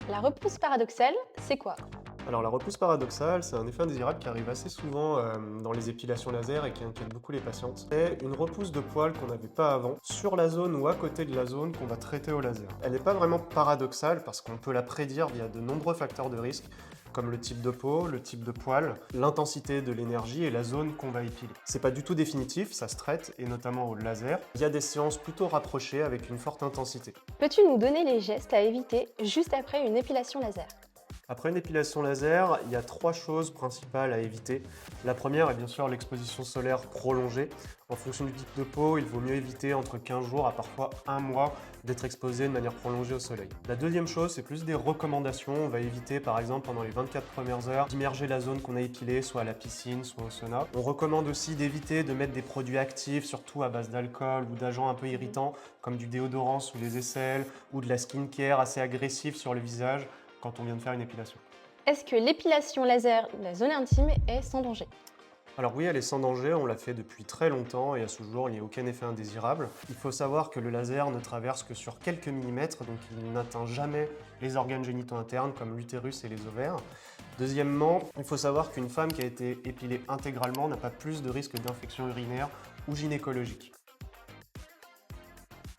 La repousse paradoxale, c'est quoi? Alors la repousse paradoxale, c'est un effet indésirable qui arrive assez souvent dans les épilations laser et qui inquiète beaucoup les patientes. C'est une repousse de poils qu'on n'avait pas avant, sur la zone ou à côté de la zone qu'on va traiter au laser. Elle n'est pas vraiment paradoxale parce qu'on peut la prédire via de nombreux facteurs de risque, comme le type de peau, le type de poil, l'intensité de l'énergie et la zone qu'on va épiler. C'est pas du tout définitif, ça se traite, et notamment au laser. Il y a des séances plutôt rapprochées avec une forte intensité. Peux-tu nous donner les gestes à éviter juste après une épilation laser? Après une épilation laser, il y a trois choses principales à éviter. La première est bien sûr l'exposition solaire prolongée. En fonction du type de peau, il vaut mieux éviter entre 15 jours à parfois un mois d'être exposé de manière prolongée au soleil. La deuxième chose, c'est plus des recommandations. On va éviter par exemple pendant les 24 premières heures d'immerger la zone qu'on a épilée, soit à la piscine, soit au sauna. On recommande aussi d'éviter de mettre des produits actifs, surtout à base d'alcool ou d'agents un peu irritants, comme du déodorant sous les aisselles ou de la skincare assez agressive sur le visage quand on vient de faire une épilation. Est-ce que l'épilation laser de la zone intime est sans danger? Alors oui, elle est sans danger, on l'a fait depuis très longtemps et à ce jour, il n'y a aucun effet indésirable. Il faut savoir que le laser ne traverse que sur quelques millimètres, donc il n'atteint jamais les organes génitaux internes comme l'utérus et les ovaires. Deuxièmement, il faut savoir qu'une femme qui a été épilée intégralement n'a pas plus de risque d'infection urinaire ou gynécologique.